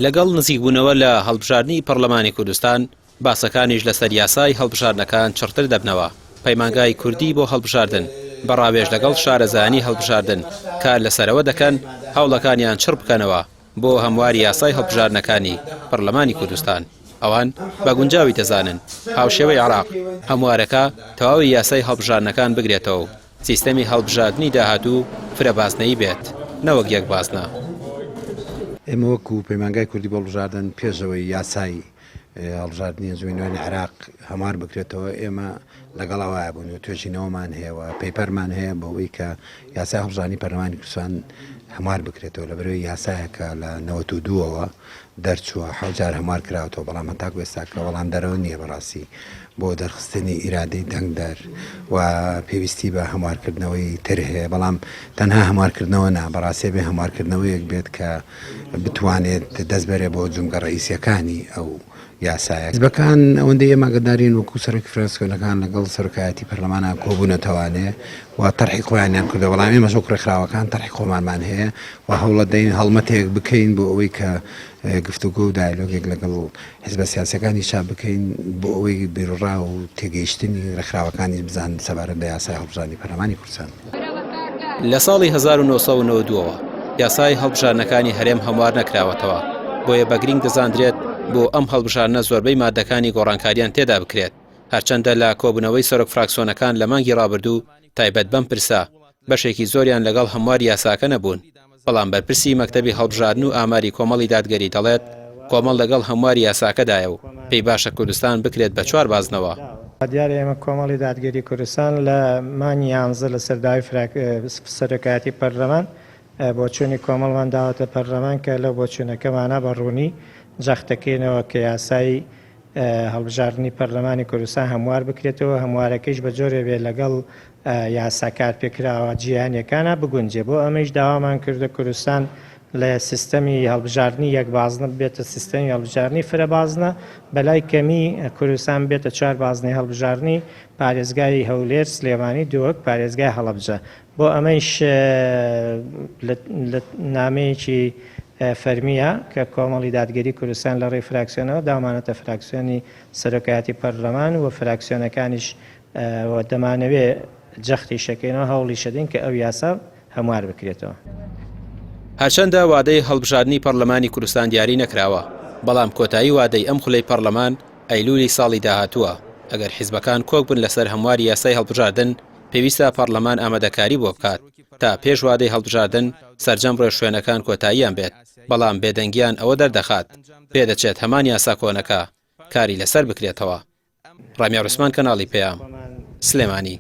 لەگەڵ نزیکبوونەوە لە هەڵبژاردننی پەرلەمانی کوردستان باسەکانیش لەسەر یاسای هەڵبژاردنەکان چڕتر دەبنەوە. پەیمانگای کوردی بۆ هەڵبژاردن بەڕاوێژ لەگەڵ شارەزانی هەڵبژاردن کار لەسەرەوە دەکەن هەوڵەکانیان چڕ بکەنەوە بۆ هەمواری یاسای هەڵبژاردنەکانی پەرلەمانی کوردستان. ئەوان بە گونجاوی دەزانن هاوشێوەی عێراق هەموارەکە تەواوی یاسای هەڵبژاردنەکان بگرێتەوە و سیستەمی هەڵبژاردننی داهاتوو فرەبازنەی بێت نەوەک یەک بازنە. ئێمە وەکو پەیمانگای کوردی بۆ هەڵبژاردن پێشەوەی یاسای هەڵبژاردننی زوینوانی عێراق هەموار بکرێتەوە ئێمە لەگەڵەوەیە بوون و توێژینەوەمان هەیەوە پەیپەرمان هەیە بەوەی کە یاسای هەڵبژاردننی پەرلەمانی کوردستان هەموار بکرێتەوە لە بەرەوەی یاسایەکە لە 92ەوە دەرچووە حەوت هەموار کراوەتەوە بەڵام هەتاکو ئێستاکە وەڵام دەرەوە نییە بەڕاستی بۆ دەرخستنی ئیرادەی دەنگدەر و پێویستی بە هەموارکردنەوەی تر هەیە بەڵام تەنها هەموارکردنەوە نا بەڕاستی بێ هەموارکردنەوەیەک بێت کە بتوانێت دەست بەرێ بۆ جومگە ڕئیسیەکانی ئەو یاسایە حیزبەکان ئەوەندەی ئێماگەدارین وەکو سەرۆکی فرانسکۆنەکان لەگەڵ سەرۆکایەتی پەرلەمانە کۆبوونەتەوانێ و تەرحی خۆیانیان کردە بەڵام ئێمەش وەکو ڕێکخراوەکان تەرحی خۆمانمان هەیە و هەوڵە دەین هەڵمەتێک بکەین بۆ ئەوەی کە گفتوگۆ و دایلۆگێک لەگەڵ حیزبە سیاسیەکانی چاپ بکەین بۆ ئەوەی بیرڕا و تێگەیشتنی ڕێکخراوەکانی بزان سەبارەت بە یاسای هەڵبژاردننی پەرلەمانی کوردستان. لە ساڵی 1992ەوە یاسای هەڵبژاردنەکانی هەرێم هەموار نەکراوەتەوە بۆیە بە گرنگ دەزانرێت بۆ ئەم هەڵبژاردنە زۆربەی مادەکانی گۆڕانکاریان تێدا بکرێت هەرچەندە لە کۆبوونەوەی سەرۆک فراکسیۆنەکان لە مانگی ڕابردوو تایبەت بەم پرسە بەشێکی زۆریان لەگەڵ هەموار یاساکە نەبوون بەڵام بەرپرسی مەکتەبی هەڵبژاردن و ئاماری کۆمەڵی دادگەری دەڵێت کۆمەڵ لەگەڵ هەمواری یاساکەدایە و پێی باشە کوردستان بکرێت بە 4 بازنەوە. دیارە ئێمە کۆمەڵی دادگەری کوردستان لە مانگی 11 لە سەرداوی سەرۆکایەتی پەرلەمان بۆچوونی کۆمەڵمان داوەتە پەرلەمان کە لەو بۆچوونەکەمانە بە ڕوونی جەختەکەینەوە کە یاسایی هەڵبژاردننی پەرلەمانی کوردستان هەموار بکرێتەوە هەموارەکەیش بە جۆرێ بێ لەگەڵ یاساکار پێکراوە جیهانیەکانە بگونجێ بۆ ئەمەش داوامان کردە کوردستان لە سیستەمی هەڵبژاردننی یەک بازنە بێتە سیستەمی هەڵبژاردننی فرەبازنە بەلای کەمی کوردستان بێتە 4 بازنەی هەڵبژاردننی پارێزگای هەولێر سلێمانی دووەک پارێزگای هەڵەبجە بۆ ئەمەش نامەیەکی فەرمیە کە کۆمەڵی دادگەری کوردستان لە ڕێی فراکسیۆنەوە دامانەتە فراکسیۆنی سەرۆکایەتی پەرلەمان و فراکسیۆنەکانیش دەمانەوێ جەختی شەکەینەوە هەوڵی شەدەین کە ئەو یاسا هەموار بکرێتەوە. هەرچەندە وادەی هەڵبژاردننی پەرلەمانی کوردستان دیاری نەکراوە بەڵام کۆتایی وادەی ئەم خولەی پەرلەمان ئەیلولی ساڵی داهاتووە ئەگەر حیزبەکان کۆک بن لەسەر هەمواری یاسای هەڵبژاردن پێویستە پەرلەمان ئامادەکاری بۆ بکات تا پێش وادەی هەڵبژاردن سەرجەم ڕێژشوێنەکان کۆتاییان بێت بەڵام بێدەنگیان ئەوە دەردەخات پێدەچێت هەمان یاسا کۆنەکە کاری لەسەر بکرێتەوە. ڕامیا ڕوسمان کەناڵی پێیام سلێمانی.